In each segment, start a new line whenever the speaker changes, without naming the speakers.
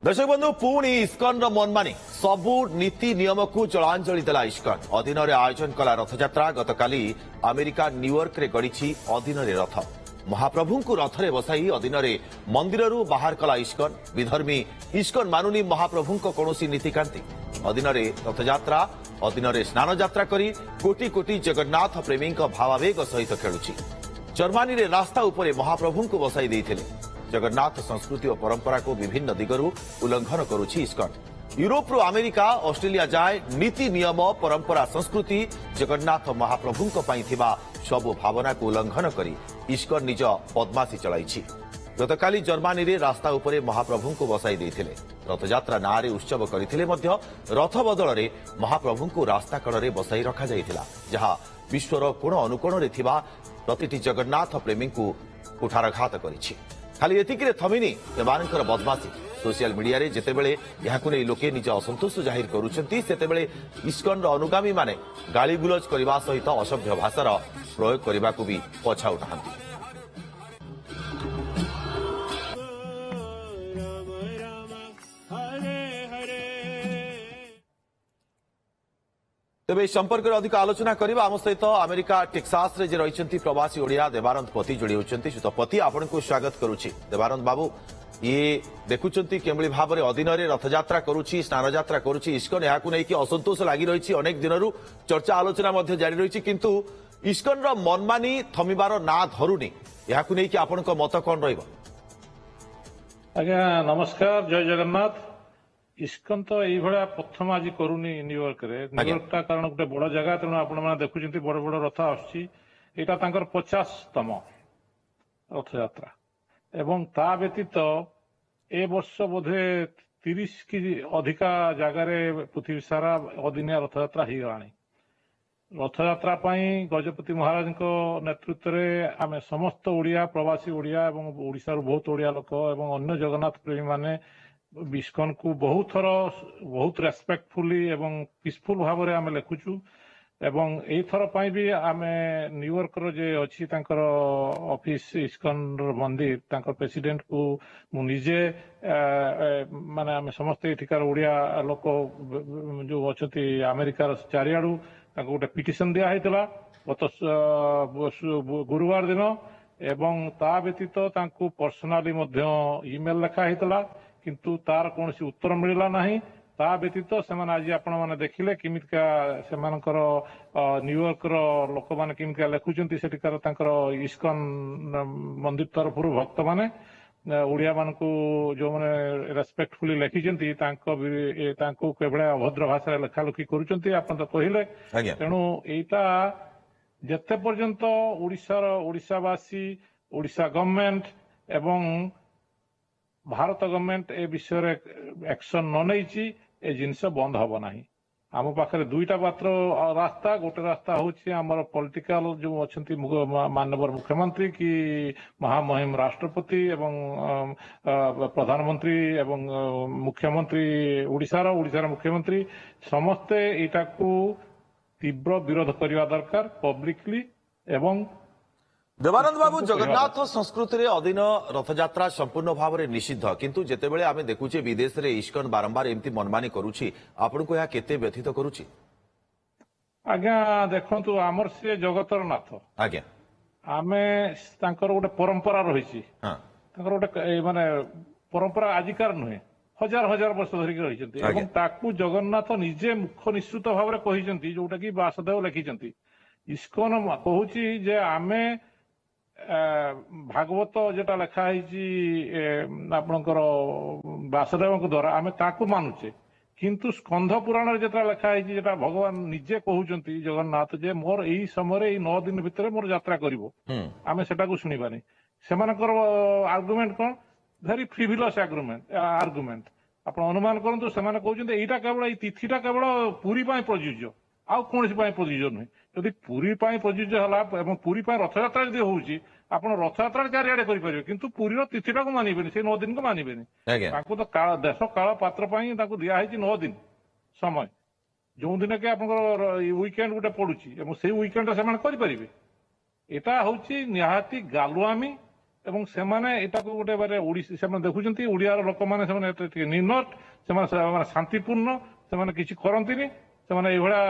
दर्शक बंधु पुणी इस्कन मनमानी सबु नीति नियम को जलांजलि देला इस्कन अधीन आयोजन कला रथयात्रा गतकाली अमेरिका न्यूयॉर्क रे गड़ी अधीन रथ महाप्रभु को रथरे बसाई अधीन मंदिर बाहर कला इस्कन विधर्मी इस्कन मानुनी महाप्रभु कौन नीतिकांति अधीन रथयात्रा अधीन स्नान यात्रा करी कोटी कोटी जगन्नाथ प्रेमी भावावेग सहित खेलुछि जर्मनी रे रास्ता उपरे महाप्रभु को बसाई देइथिले जगन्नाथ संस्कृति और परंपरा को विभिन्न दिगरु उल्लंघन करुछि इस्कन यूरोप रु अमेरिका ऑस्ट्रेलिया जाए नीति नियम परंपरा संस्कृति जगन्नाथ महाप्रभु सबु भावना को उल्लंघन करी इस्कन निज बदमाशी चलाइछि गतकाली जर्मनी रे रास्ता उपरे महाप्रभु को बसाई देइथिले रथयात्रा नारे उत्सव करथिले मध्य रथ बदल रे महाप्रभु को रास्ता कड़े बसाई रखा जाइथिला जहां विश्वर कोण अनुकोण रे थिबा प्रतिटी जगन्नाथ प्रेमी को कुठारघात करिछि खाली एतिकिरे थमिनी एमानकर बदमाशी सोशल मीडिया रे जेतेबेले याकु नै लोके निज असंतोष जाहिर करूछंती सेतेबेले इस्कन रो अनुगामी माने गाली गुलज करबा सहित असभ्य भाषार प्रयोग करबा को भी पछाउ नाहंती तेज संपर्क में अधिक आलोचना करबा आम सहित अमेरिका टेक्सास रे जे रहिसंती प्रवासी ओडिया देवानंद पति जोड़ी होचंती सुत पति आपण को स्वागत करूची देवानंद बाबू ये देखुचंती केमली भाव में अधीन रथयात्रा करूची स्नान यात्रा करूची इस्कन याकु नै कि असंतोष लागि रहिछि अनेक दिनरु चर्चा आलोचना मध्य जारी रहिछि किंतु इस्कन रो मनमानी थमिबार ना धरुनी याकु नै कि आपण को मत कोन रहइबो
आज्ञा नमस्कार जय जगन्नाथ इस्कन तो ये प्रथम आज करूनी न्यूयॉर्क रे न्यूयॉर्क टा कारण गोटे बड़ जगह तेणु आपण मैंने देखुं बड़ बड़ रथ आसटा 50तम रथयात्रा एवं ता व्यतीत ए वर्ष बोधे 30 कि अधिका जगार पृथ्वी सारा अदिनिया रथयात्रा हो गलानी रथयात्रा गजपति महाराज नेतृत्व में आम समस्त ओडिया प्रवासी ओडिया और ओडिशा बहुत ओडिया लोक और अन्य जगन्नाथ प्रेमी माने इस्कन को बहुत थर बहुत रेस्पेक्टफुली एवं पीसफुल भाव में आम लिखुचु एवं यही थर भी आम न्यूयॉर्क जे अच्छी ऑफिस इस्कन मंदिर तांकर प्रेसिडेंट को मुझे माने आम समस्त एठिकार ओडिया लोक जो अच्छा अमेरिकार चारिआडू गोटे पिटिशन दिया गत गुरुवार दिन एवं ता व्यतीत पर्सनाली ईमेल लिखा किंतु तार कौन उत्तर मिलला नहीं ता व्यतीत से आज आपण मैंने देखिले किमिका से न्यूयॉर्क लोक मैंने किमिका लिखुंट सेठिकार इस्कन मंदिर तरफ भक्त मैंने ओडिया मान जो मैंने रेस्पेक्टफुली लिखिं केवल अभद्र भाषा लेखालेखि कर तो कहले तेणु यहीटा जिते पर्यंत ओडिशावासी ओडिशा गवर्नमेंट एवं भारत गवर्नमेंट ए विषय एक्शन न नहीं ए जिनस बंद हम ना आम पाखे दुईटा मात्र रास्ता गोटे रास्ता हूँ आमर पॉलिटिकल जो अच्छा माननीय मुख्यमंत्री कि महामहिम राष्ट्रपति एवं प्रधानमंत्री एवं मुख्यमंत्री ओडिशार मुख्यमंत्री समस्ते यहाँ को तीव्र विरोध करने दरकार पब्लिकली एवं
देवानंद बाबू जगन्नाथ संस्कृति रे अधीन रथयात्रा संपूर्ण भाव में निषिद्ध किंतु जेतेबेले आमे देखुचे विदेश रे इस्कन बारंबार एमती मनमानी करूची आपन को या केते व्यथित करूची
आज्ञा देखंतु आमर से जगतर नाथ
आज्ञा
आमे तांकर गोटे परंपरा रहिछि हां तांकर गोटे माने परंपरा आजिकार नुहे हजार हजार वर्ष धरिक रहिछंती एवं ताकू जगन्नाथ निजे मुख निश्चित भाव में कहिसंती जोटा कि वासुदेव लिखिसंती इस्कन कहूची जे आमे भागवत जेटा लिखाई आपणकर वासुदेव द्वारा आम ताकू मानुचे किंतु स्कंध पुराण जेटा लिखाई जेटा भगवान निजे कहते जगन्नाथ जे मोर यही समय 9 दिन भितर मोर यात्रा करिवो आमे सेटा को सुनिबानी सेमानकर आर्गुमेंट कौन भेरी फ्रिविलस आर्गुमेंट आप अनुमान करंतु सेमाने कहउछन्ते एटा केवल ए तिथिटा केवल पुरी पाई प्रयोज्य आउ कौन प्रयोज्य नुहे जदि पुरी प्रयोज्य है पुरी रथयात्रा जब होउची आपण रथयात्रा चारिआडे करें किंतु पुरीर तिथिटा को मानबेनि से 9 दिन को मानबेनि तो देश काल पात्र दिखाई 9 दिन समय जो दिन के आप वीकेंड गोटे पड़ुची से वीकेंड से करें यहाँ हूँ निहाती गालुआमी ଏବଂ ସେମାନେ ଏଟାକୁ ଗୋଟେ ସେମାନେ ଦେଖୁଛନ୍ତି ଓଡିଆର ଲୋକମାନେ ସେମାନେ ଟିକେ ନିର୍ଣ୍ଣଟ, ସେମାନେ ଶାନ୍ତିପୂର୍ଣ୍ଣ, ସେମାନେ କିଛି କରନ୍ତିନି, ସେମାନେ ଏଇଭଳିଆ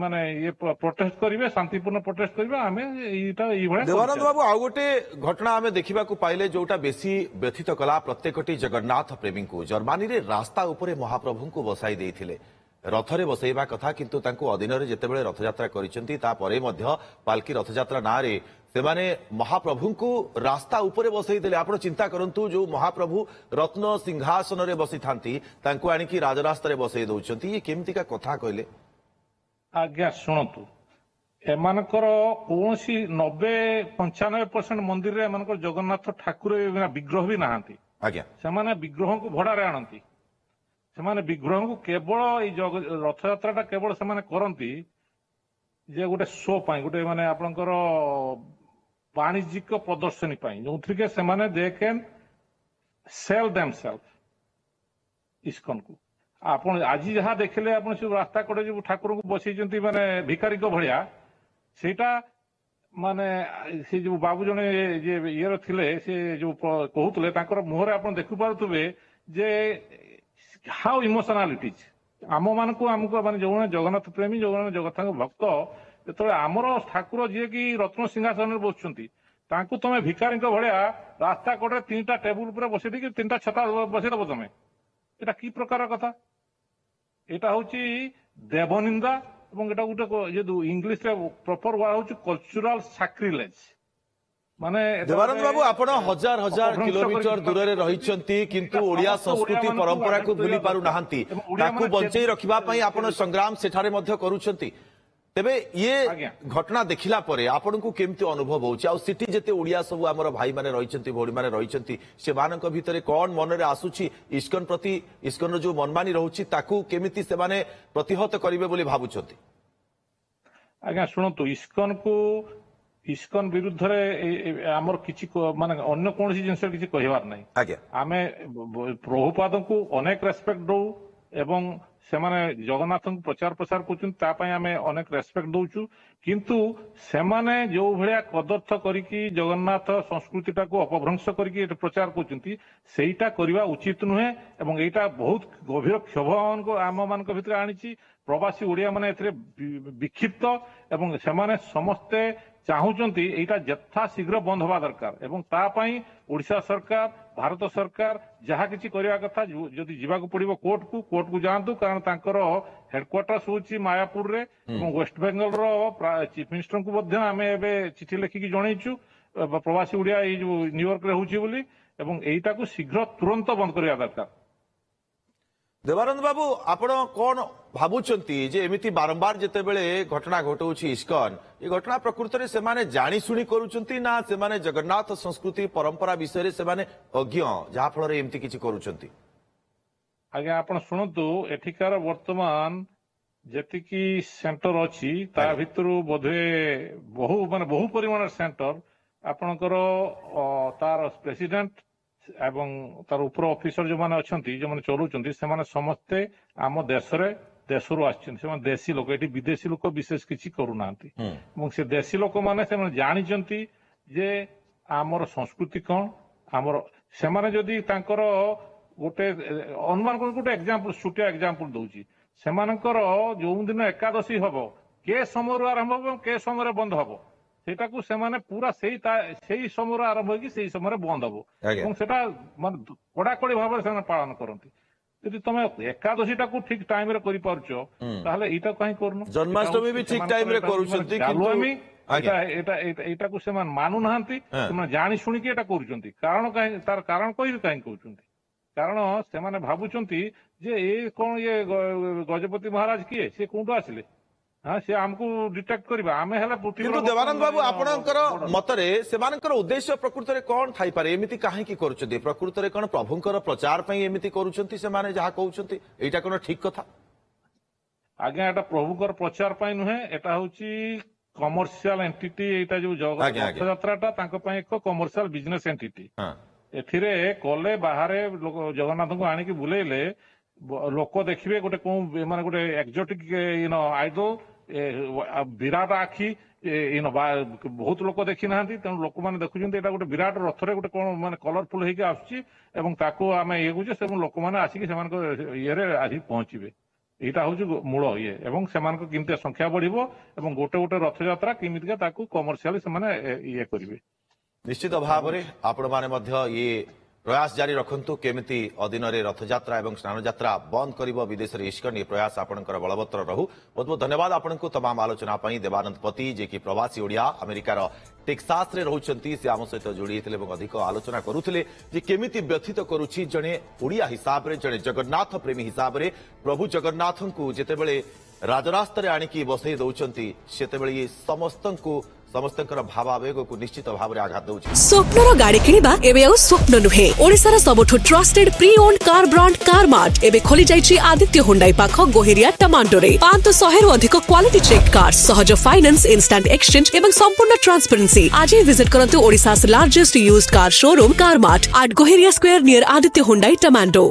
ମାନେ ଇଏ ପ୍ରୋଟେଷ୍ଟ କରିବେ, ଶାନ୍ତିପୂର୍ଣ୍ଣ ପ୍ରୋଟେଷ୍ଟ କରିବେ। ଆମେ ଏଇଭଳିଆ
ଦେବାନନ୍ଦ ବାବୁ ଆଉ ଗୋଟେ ଘଟଣା ଆମେ ଦେଖିବାକୁ ପାଇଲେ ଯୋଉଟା ବେଶୀ ବ୍ୟଥିତ କଲା ପ୍ରତ୍ୟେକଟି ଜଗନ୍ନାଥ ପ୍ରେମୀଙ୍କୁ। ଜର୍ମାନୀରେ ରାସ୍ତା ଉପରେ ମହାପ୍ରଭୁଙ୍କୁ ବସାଇ ଦେଇଥିଲେ, ରଥରେ ବସାଇବା କଥା, କିନ୍ତୁ ତାଙ୍କୁ ଅଦିନରେ ଯେତେବେଳେ ରଥଯାତ୍ରା କରିଛନ୍ତି ତାପରେ ମଧ୍ୟ ପାଲକି ରଥଯାତ୍ରା ନାଁରେ ସେମାନେ ମହାପ୍ରଭୁଙ୍କୁ ରାସ୍ତା ଉପରେ ବସାଇ ଦେଲେ। ଆପଣ ଚିନ୍ତା କରନ୍ତୁ, ଯୋଉ ମହାପ୍ରଭୁ ରତ୍ନ ସିଂହାସନରେ ବସିଥାନ୍ତି ତାଙ୍କୁ ଆଣିକି ରାଜରାସ୍ତାରେ ବସାଇ ଦଉଛନ୍ତି, ଇଏ କେମିତିକା କଥା କହିଲେ?
ଆଜ୍ଞା ଶୁଣନ୍ତୁ, ଏମାନଙ୍କର କୌଣସି 90-95% ମନ୍ଦିରରେ ଏମାନଙ୍କର ଜଗନ୍ନାଥ ଠାକୁର ବିଗ୍ରହ ବି ନାହାନ୍ତି।
ଆଜ୍ଞା,
ସେମାନେ ବିଗ୍ରହଙ୍କୁ ଭଡାରେ ଆଣନ୍ତି। ସେମାନେ ବିଗ୍ରହଙ୍କୁ କେବଳ ଏଇ ରଥଯାତ୍ରାଟା କେବଳ ସେମାନେ କରନ୍ତି ଯେ ଗୋଟେ ଶୋ ପାଇଁ, ଗୋଟେ ମାନେ ଆପଣଙ୍କର ବାଣିଜ୍ୟିକ ପ୍ରଦର୍ଶନୀ ପାଇଁ, ଯୋଉଥିରେ ସେମାନେ ଦେ କ୍ୟାନ୍ ସେଲ୍ ଦେମସେଲ୍ଫ ଇସ୍କନକୁ। ଆପଣ ଆଜି ଯାହା ଦେଖିଲେ, ଆପଣ ସବୁ ରାସ୍ତା କଡେ ଯୋଉ ଠାକୁରଙ୍କୁ ବସେଇଛନ୍ତି ମାନେ ଭିକାରୀଙ୍କ ଭଳିଆ, ସେଇଟା ମାନେ ସେ ଯୋଉ ବାବୁ ଜଣେ ଇଏର ଥିଲେ, ସେ ଯୋଉ କହୁଥିଲେ, ତାଙ୍କର ମୁହଁରେ ଆପଣ ଦେଖିପାରୁଥିବେ ଯେ ହାଉ ଇମୋସନାଲ ଇଟ୍ ଇଜ୍। ଆମକୁ ମାନେ ଯୋଉମାନେ ଜଗନ୍ନାଥ ପ୍ରେମୀ, ଯୋଉମାନେ ଜଗନ୍ନାଥଙ୍କ ଭକ୍ତ, ଯେତେବେଳେ ଆମର ଠାକୁର ଯିଏକି ରତ୍ନ ସିଂହାସନରେ ବସୁଛନ୍ତି, ତାଙ୍କୁ ତମେ ଭିକାରୀଙ୍କ ଭଳିଆ ରାସ୍ତା କଡରେ 3ଟା ଟେବୁଲ ଉପରେ ବସେଇ ଦେଇକି 3ଟା ଛତା ବସେଇଦବ ତମେ, ଏଟା କି ପ୍ରକାର କଥା? ଏଟା ହଉଛି ଦେବନିନ୍ଦା, ଏବଂ ଏଟା ଗୋଟେ ଇଂଲିଶରେ ପ୍ରପର ୱାର୍ଡ ହଉଛି କଲଚରାଲ ସାକ୍ରିଲେଜ। ମାନେ
ଦେବାନନ୍ଦ ବାବୁ, ଆପଣ ହଜାର ହଜାର କିଲୋମିଟର ଦୂରରେ ରହିଛନ୍ତି, କିନ୍ତୁ ଓଡିଆ ସଂସ୍କୃତି ପରମ୍ପରାକୁ ଭୁଲି ପାରୁନାହାନ୍ତି। ତାକୁ ବଞ୍ଚେଇ ରଖିବା ପାଇଁ ଆପଣ ସଂଗ୍ରାମ ସେଠାରେ ମଧ୍ୟ କରୁଛନ୍ତି। ତେବେ ଇଏ ଘଟଣା ଦେଖିଲା ପରେ ଆପଣଙ୍କୁ କେମିତି ଅନୁଭବ ହଉଛି? ଆଉ ସେଠି ଯେତେ ଓଡିଆ ସବୁ ଆମର ଭାଇମାନେ ରହିଛନ୍ତି, ଭଉଣୀମାନେ ରହିଛନ୍ତି, ସେମାନଙ୍କ ଭିତରେ କଣ ମନରେ ଆସୁଛି ଇସ୍କନ ପ୍ରତି? ଇସ୍କନର ଯୋଉ ମନମାନି ରହୁଛି ତାକୁ କେମିତି ସେମାନେ ପ୍ରତିହତ କରିବେ ବୋଲି ଭାବୁଛନ୍ତି?
ଆଜ୍ଞା ଶୁଣନ୍ତୁ, ଇସ୍କନ ବିରୁଦ୍ଧରେ ଆମର କିଛି ମାନେ ଅନ୍ୟ କୌଣସି ଜିନିଷ କିଛି କହିବାର ନାହିଁ।
ଆଜ୍ଞା,
ଆମେ ପ୍ରଭୁପାଦଙ୍କୁ ଅନେକ ରେସ୍ପେକ୍ଟ ଦଉ ଏବଂ ସେମାନେ ଜଗନ୍ନାଥଙ୍କୁ ପ୍ରଚାର ପ୍ରସାର କରୁଛନ୍ତି, ତା ପାଇଁ ଆମେ ଅନେକ ରେସ୍ପେକ୍ଟ ଦଉଛୁ। କିନ୍ତୁ ସେମାନେ ଯୋଉ ଭଳିଆ କଦର୍ଥ କରିକି ଜଗନ୍ନାଥ ସଂସ୍କୃତିଟାକୁ ଅପଭ୍ରଂଶ କରିକି ଏଠି ପ୍ରଚାର କରୁଛନ୍ତି, ସେଇଟା କରିବା ଉଚିତ ନୁହେଁ ଏବଂ ଏଇଟା ବହୁତ ଗଭୀର କ୍ଷୋଭ ଆମମାନଙ୍କ ଭିତରେ ଆଣିଛି। ପ୍ରବାସୀ ଓଡିଆ ମାନେ ଏଥିରେ ବିକ୍ଷିପ୍ତ ଏବଂ ସେମାନେ ସମସ୍ତେ ଚାହୁଁଛନ୍ତି ଏଇଟା ଯଥାଶୀଘ୍ର ବନ୍ଦ ହେବା ଦରକାର ଏବଂ ତା ପାଇଁ ଓଡିଶା ସରକାର, ଭାରତ ସରକାର ଯାହା କିଛି କରିବା କଥା, ଯଦି ଯିବାକୁ ପଡିବ କୋର୍ଟକୁ ଯାଆନ୍ତୁ, କାରଣ ତାଙ୍କର ହେଡକ୍ୱାର୍ଟର୍ସ ହଉଛି ମାୟାପୁରରେ ଏବଂ ୱେଷ୍ଟବେଙ୍ଗଲର ଚିଫ ମିନିଷ୍ଟରଙ୍କୁ ମଧ୍ୟ ଆମେ ଏବେ ଚିଠି ଲେଖିକି ଜଣେଇଛୁ ପ୍ରବାସୀ ଓଡିଆ ଏଇ ଯୋଉ ନ୍ୟୁୟର୍କରେ ହଉଛି ବୋଲି, ଏବଂ ଏଇଟାକୁ ଶୀଘ୍ର ତୁରନ୍ତ ବନ୍ଦ କରିବା ଦରକାର।
ଦେବାନନ୍ଦ ବାବୁ, ଆପଣ କଣ ଭାବୁଛନ୍ତି ଯେ ଏମିତି ବାରମ୍ବାର ଯେତେବେଳେ ଘଟଣା ଘଟଉଛି ଇସ୍କନ, ଏ ଘଟଣା ପ୍ରକୃତରେ ସେମାନେ ଜାଣିଶୁଣି କରୁଛନ୍ତି ନା ସେମାନେ ଜଗନ୍ନାଥ ସଂସ୍କୃତି ପରମ୍ପରା ବିଷୟରେ ସେମାନେ ଅଜ୍ଞ, ଯାହା ଫଳରେ ଏମିତି କିଛି କରୁଛନ୍ତି?
ଆଜ୍ଞା ଆପଣ ଶୁଣନ୍ତୁ, ଏଠିକାର ବର୍ତ୍ତମାନ ଯେତିକି ସେଣ୍ଟର ଅଛି ତା ଭିତରୁ ବୋଧେ ବହୁ ପରିମାଣର ସେଣ୍ଟର ଆପଣଙ୍କର ତାର ପ୍ରେସିଡେଣ୍ଟ ଏବଂ ତାର ଉପର ଅଫିସର ଯୋଉମାନେ ଅଛନ୍ତି, ଯୋଉମାନେ ଚଲଉଛନ୍ତି, ସେମାନେ ସମସ୍ତେ ଆମ ଦେଶରୁ ଆସିଛନ୍ତି। ସେମାନେ ଦେଶୀ ଲୋକ, ଏଠି ବିଦେଶୀ ଲୋକ ବିଶେଷ କିଛି କରୁନାହାନ୍ତି ଏବଂ ସେ ଦେଶୀ ଲୋକମାନେ ସେମାନେ ଜାଣିଛନ୍ତି ଯେ ଆମର ସଂସ୍କୃତି କଣ। ସେମାନେ ଯଦି ତାଙ୍କର ଗୋଟେ ଅନୁମାନ କରନ୍ତୁ, ଗୋଟେ ଛୋଟିଆ ଏକ୍ସାମ୍ପଲ ଦଉଛି, ସେମାନଙ୍କର ଯୋଉ ଦିନ ଏକାଦଶୀ ହବ, କେ ସମୟରୁ ଆରମ୍ଭ ହବ ଏବଂ କେ ସମୟରେ ବନ୍ଦ ହବ, ସେଇଟାକୁ ସେମାନେ ପୁରା ସେଇ ସମୟରୁ ଆରମ୍ଭ ହେଇକି ସେଇ ସମୟରେ ବନ୍ଦ ହବ ଏବଂ ସେଟା ମାନେ କଡାକଡି ଭାବରେ ସେମାନେ ପାଳନ କରନ୍ତି। ଯଦି ତମେ ଏକାଦଶୀଟାକୁ ଠିକ ଟାଇମରେ କରିପାରୁଛ, ତାହେଲେ ଏଇଟା କାହିଁ କରୁନ?
ଜନ୍ମାଷ୍ଟମୀ ବି ଠିକ ଟାଇମରେ କରୁଛନ୍ତି,
ଏଇଟାକୁ ସେମାନେ ମାନୁନାହାନ୍ତି। ସେମାନେ ଜାଣି ଶୁଣିକି ଏଇଟା କରୁଛନ୍ତି। ତାର କାରଣ କହିବି କାହିଁକି କହୁଛନ୍ତି? କାରଣ ସେମାନେ ଭାବୁଛନ୍ତି ଯେ ଗଜପତି ମହାରାଜ କିଏ, ସେ କୋଉଠୁ ଆସିଲେ, ସେ ଆମକୁ ଡିଟେକ୍ଟ କରିବା, ଆମେ ହେଲେ।
କିନ୍ତୁ ଦେବାନନ୍ଦ ବାବୁ, ଆପଣଙ୍କର ମତରେ ସେମାନଙ୍କର ଉଦ୍ଦେଶ୍ୟ ପ୍ରକୃତରେ କଣ ଥାଇପାରେ? ଏମିତି କାହିଁକି କରୁଛନ୍ତି? ପ୍ରକୃତରେ କଣ ପ୍ରଭୁଙ୍କର ପ୍ରଚାର ପାଇଁ ଏମିତି କରୁଛନ୍ତି ସେମାନେ ଯାହା କହୁଛନ୍ତି? ଏଇଟା କଣ ଠିକ କଥା?
ଆଜ୍ଞା, ଏଟା ପ୍ରଭୁଙ୍କର ପ୍ରଚାର ପାଇଁ ନୁହେଁ, ଏଟା ହଉଛି କମର୍ସିଆଲ ଏଣ୍ଟିଟି। ଏଇଟା ଯୋଉ ରଥଯାତ୍ରାଟା ତାଙ୍କ ପାଇଁ ଏକ କମର୍ସିଆଲ ବିଜନେସ ଏଣ୍ଟିଟି। ଏଥିରେ କଲେ ବାହାରେ ଜଗନ୍ନାଥଙ୍କୁ ଆଣିକି ବୁଲେଇଲେ ଲୋକ ଦେଖିବେ ଗୋଟେ କୋଉ ମାନେ ଗୋଟେ ଏକ୍ଜୋଟିକ ଆଇଡଲ, ବିରାଟ ଆଖି ବହୁତ ଲୋକ ଦେଖି ନାହାନ୍ତି, ତେଣୁ ଲୋକମାନେ ଦେଖୁଛନ୍ତି ଏଇଟା ଗୋଟେ ବିରାଟ ରଥରେ ଗୋଟେ କଣ ମାନେ କଲରଫୁଲ ହେଇକି ଆସୁଛି ଏବଂ ତାକୁ ଆମେ ଇଏ କରୁଛେ, ଏବଂ ଲୋକମାନେ ଆସିକି ସେମାନଙ୍କ ଇଏରେ ଆସିକି ପହଞ୍ଚିବେ। ଏଇଟା ହଉଛି ମୂଳ ଇଏ, ଏବଂ ସେମାନଙ୍କ କେମିତି ସଂଖ୍ୟା ବଢିବ ଏବଂ ଗୋଟେ ଗୋଟେ ରଥଯାତ୍ରା କେମିତିକା ତାକୁ କମର୍ସିଆଲି ସେମାନେ ଇଏ କରିବେ।
ନିଶ୍ଚିତ ଭାବରେ ଆପଣମାନେ ମଧ୍ୟ ଇଏ ପ୍ରୟାସ ଜାରି ରଖନ୍ତୁ କେମିତି ଅଦିନରେ ରଥଯାତ୍ରା ଏବଂ ସ୍ନାନଯାତ୍ରା ବନ୍ଦ କରିବ ବିଦେଶରେ ଇସ୍କନ। ଏ ପ୍ରୟାସ ଆପଣଙ୍କର ବଳବତ୍ତର ରହୁ। ବହୁତ ବହୁତ ଧନ୍ୟବାଦ ଆପଣଙ୍କୁ ତମାମ ଆଲୋଚନା ପାଇଁ। ଦେବାନନ୍ଦ ପତି ଯିଏକି ପ୍ରବାସୀ ଓଡ଼ିଆ ଆମେରିକାର ଟେକ୍ସାସରେ ରହୁଛନ୍ତି, ସେ ଆମ ସହିତ ଯୋଡ଼ି ହୋଇଥିଲେ ଏବଂ ଅଧିକ ଆଲୋଚନା କରୁଥିଲେ ଯେ କେମିତି ବ୍ୟଥିତ କରୁଛି ଜଣେ ଓଡ଼ିଆ ହିସାବରେ, ଜଣେ ଜଗନ୍ନାଥ ପ୍ରେମୀ ହିସାବରେ ପ୍ରଭୁ ଜଗନ୍ନାଥଙ୍କୁ ଯେତେବେଳେ ରାଜରାସ୍ତାରେ ଆଣିକି ବସେଇ ଦେଉଛନ୍ତି ସେତେବେଳେ ଇଏ ସମସ୍ତଙ୍କର ଭାବାବେଗକୁ ନିଶ୍ଚିତ ଭାବରେ ଆଘାତ ଦେଉଛି।
ସ୍ୱପ୍ନର ଗାଡି କିଣିବା ଏବେ ଆଉ ସ୍ୱପ୍ନ ନୁହେଁ। ଓଡ଼ିଶାର ସବୁଠୁ trusted pre owned car brand Car Mart ଏବେ ଖୋଲି ଯାଇଛି ଆଦିତ୍ୟ ହୁଣ୍ଡାଇ ପାଖ ଗୋହେରିଆ ଟମାଣ୍ଡୋରେ। 500ରୁ ଅଧିକ କ୍ୱାଲିଟି ଚେକ୍ କାର୍, ସହଜ ଫାଇନାନ୍ସ, ଇନଷ୍ଟାଣ୍ଟ ଏକ୍ସଚେଞ୍ଜ ଏବଂ ସମ୍ପୂର୍ଣ୍ଣ ଟ୍ରାନ୍ସପେରେନ୍ସି। ଆଜି ଭିଜିଟ୍ କରନ୍ତୁ ଓଡ଼ିଶା's largest used car showroom Car Mart at Goheria square near Aditya Hyundai ଟମାଣ୍ଡୋ।